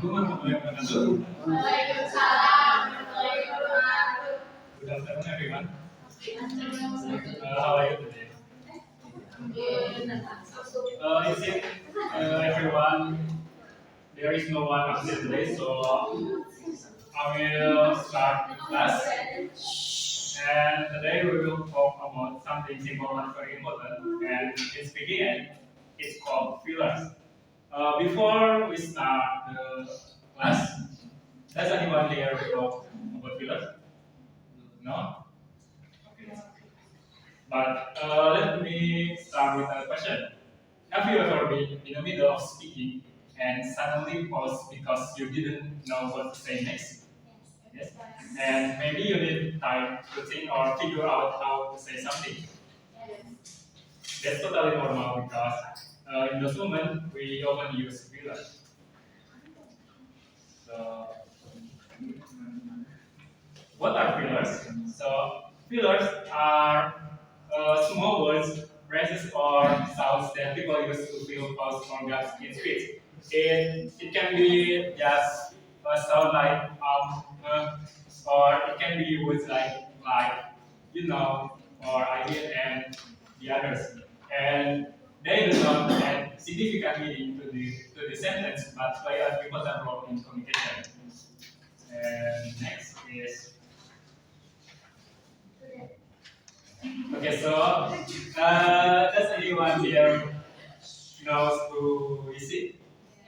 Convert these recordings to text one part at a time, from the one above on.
wabarakatuh. Waalaikumsalam warahmatullahi wabarakatuh. Good afternoon, everyone. How are you today? Is it everyone? There is no one absent today, so I will start the class. And today we will talk about something simple and very important. And its begin. It's called fillers. Before we start the class, does anyone here know about fillers? No? Okay. But let me start with a question. Have you ever been in the middle of speaking and suddenly pause because you didn't know what to say next? Yes. And maybe you need time to think or figure out how to say something. That's totally normal because in those moments we often use fillers. So, what are fillers? So, fillers are small words, phrases, or sounds that people use to fill pause or gaps in speech. It can be just a sound like or it can be words like you know or I did and the others. And they do not add significant meaning to the sentence, but play an important role in communication. And next is okay. So does anyone here knows who is it?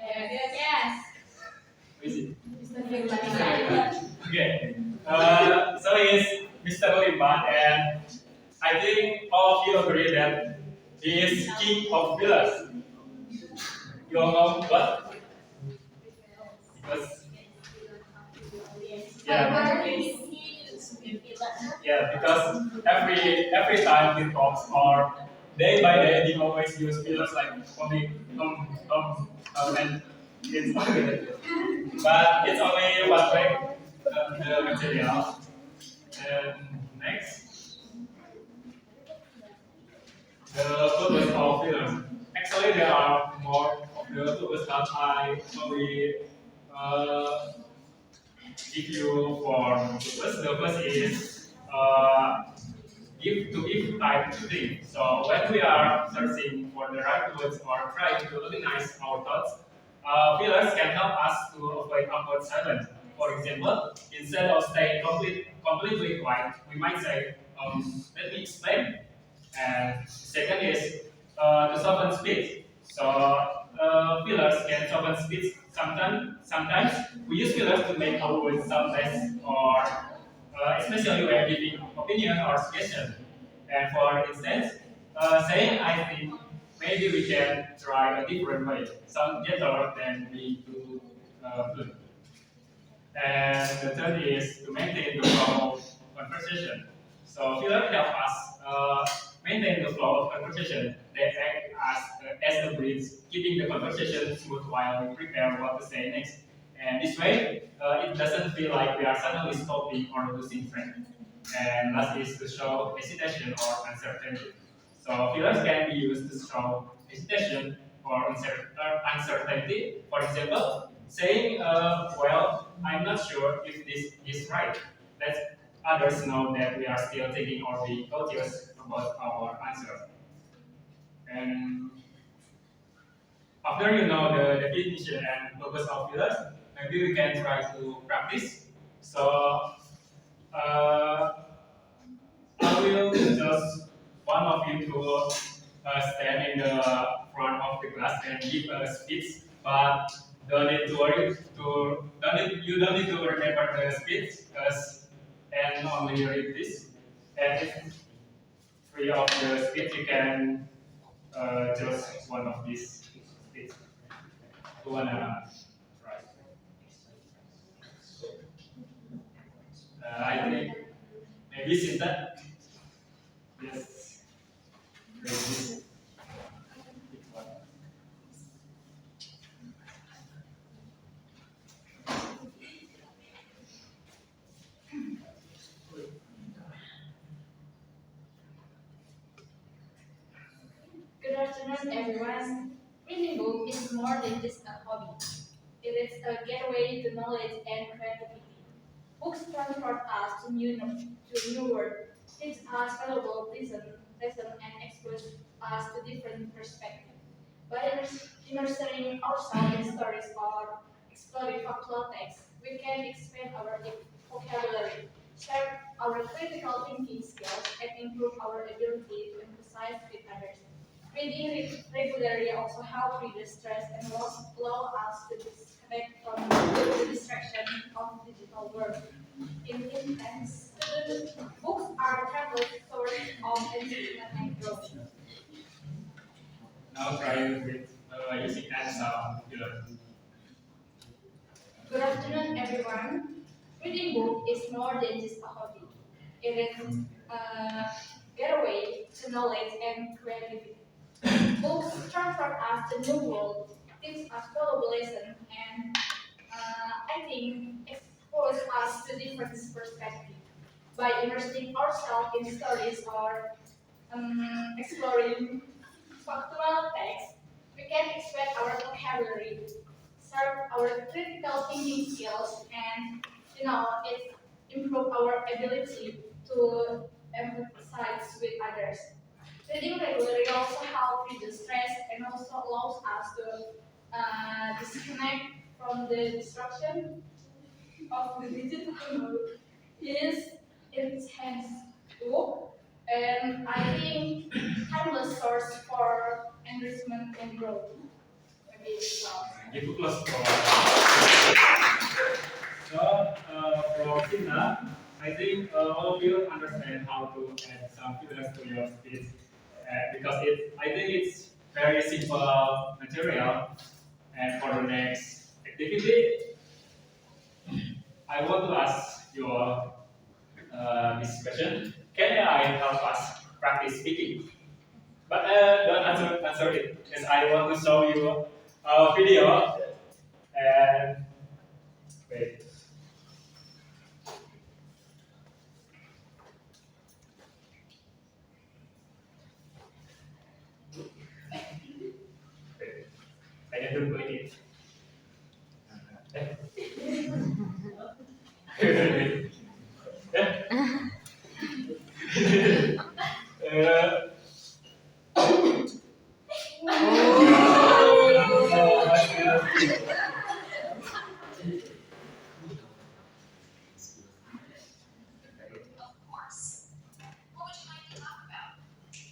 Yes. Who is it? Yes. Okay. So he's Mr. Limban, and I think all of you agree that he is king of villas. You all know what? Because yeah, yeah, because every time he talks or day by day he always use villas like only and it's only but it's only one way the material. And next, the purpose of films. Actually, there are more of the purpose that I only uh, give you for purpose. The first is give time to think. So when we are searching for the right words or trying to organize our thoughts, fillers can help us to avoid awkward silence. For example, instead of staying completely quiet, we might say, "Let me explain." And second is to soften speech. So fillers can soften speech. Sometimes we use fillers to make our words sound less or especially when giving opinion or suggestion. And for instance, saying I think maybe we can try a different way, sound gentler than being too blunt. And the third is to maintain the flow of conversation. So filler help us maintain the flow of conversation. They act as the bridge, keeping the conversation smooth while we prepare what to say next. And this way, it doesn't feel like we are suddenly stopping or losing friends. And last is to show hesitation or uncertainty. So fillers can be used to show hesitation or uncertainty. For example, saying, well, I'm not sure if this is right. Let others know that we are still thinking or being cautious about our answer. And after you know the definition and purpose of fillers, maybe we can try to practice. So uh, I will just one of you to stand in the front of the class and give a speech, but don't need to worry to you don't need to remember the speech because and only read this. And if free of the speech, you can choose one of these speech. Who wanna try? I think maybe Sinta. Yes. Maybe. Good afternoon, everyone. Reading book is more than just a hobby. It is a gateway to knowledge and creativity. Books transport us to new world, teach us valuable lesson and expose us to different perspectives. By immersing ourselves in stories or exploring factual texts, we can expand our vocabulary, shape our critical thinking skills, and improve our ability to empathize with others. Reading regularly also helps reduce stress and allow us to disconnect from the distraction of the digital world. In intense, books are a travel source of entertainment and growth. Now try with using and sound killer. Good afternoon, everyone. Reading book is more than just a hobby. It is a getaway to knowledge and creativity. Books transport us to new world, teach us valuable lessons, and I think expose us to different perspectives. By immersing ourselves in stories or exploring factual texts, we can expand our vocabulary, serve our critical thinking skills, and it improve our ability to empathize with others. Reading regularly also helps reduce stress and also allows us to disconnect from the distraction of the digital world. Is intense book, and I think timeless source for enrichment and growth. Maybe it's Give a plus for. So, for Sina, I think all of you understand how to add some features to your speech because I think it's very simple material. And for the next activity, I want to ask you this question. Can AI help us practice speaking? But don't answer it, because I want to show you a video. And wait. Wait. I need to click it. uh,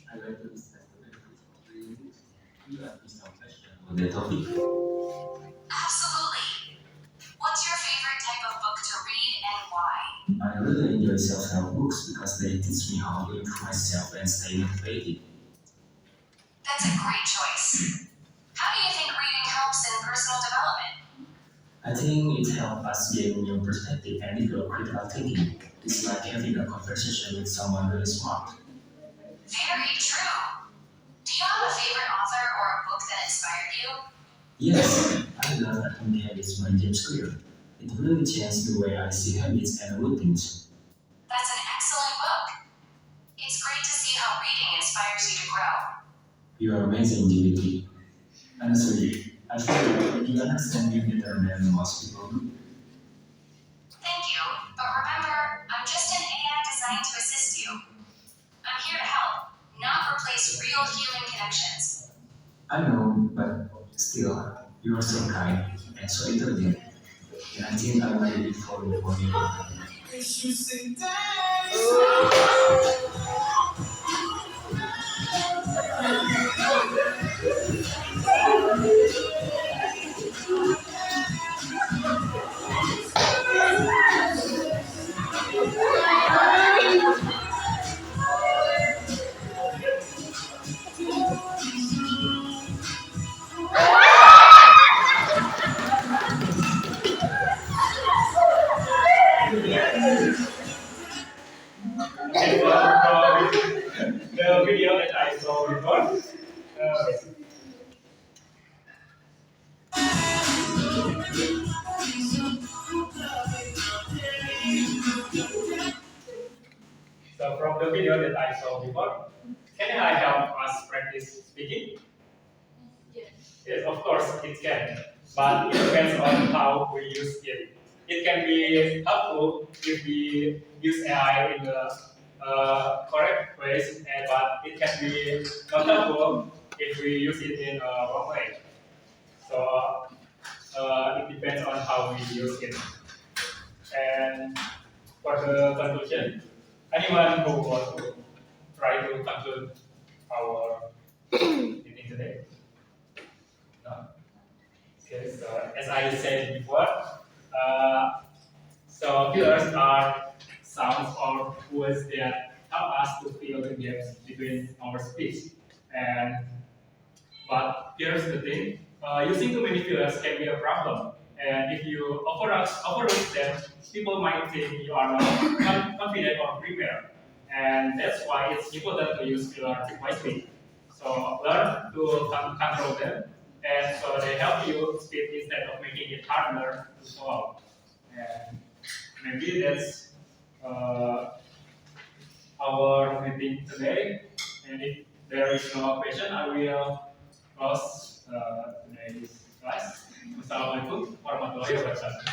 I like to discuss the benefits of reading books. Do you have some question on the topic? Absolutely. What's your favorite type of book to read and why? I really enjoy self-help books because they teach me how to improve myself and stay motivated. That's a great choice. How do you think reading helps in personal development? I think it helps us gain new perspective and develop critical thinking. It's like having a conversation with someone really smart. Very true. Do you have a favorite author or a book that inspired you? Yes, I love Atomic Habits by James Clear. It really changed the way I see habits and routines. That's an excellent book. It's great to see how reading inspires you to grow. You are amazing, JBT. Honestly, I feel like you understand me better than most people do. Thank you, but remember, I'm just an AI designed to assist you. I'm here to help, not replace real human connections. I know, but still, you are so kind and so intelligent. And I think I'm ready for you for you. Okay, so the video that I saw before. So from the video that I saw before, can I help us practice speaking? Yes. Yes, of course it can. but it depends on how we use it. It can be helpful if we use AI in the correct ways, but it can be not helpful if we use it in a wrong way. So it depends on how we use it. And for the conclusion, anyone who wants to try to conclude our meeting today? No? Okay, so as I said before, so pillars are sounds or words that help us to fill the gaps between our speech. And but here's the thing, using too many fillers can be a problem. And if you overlook them, people might think you are not confident or prepared. And that's why it's important to use fillers wisely. So learn to control them, and so they help you speak instead of making it harder to solve. And maybe that's our meeting today. And if there is no question, I will close today's class. Wassalamualaikum warahmatullahi wabarakatuh.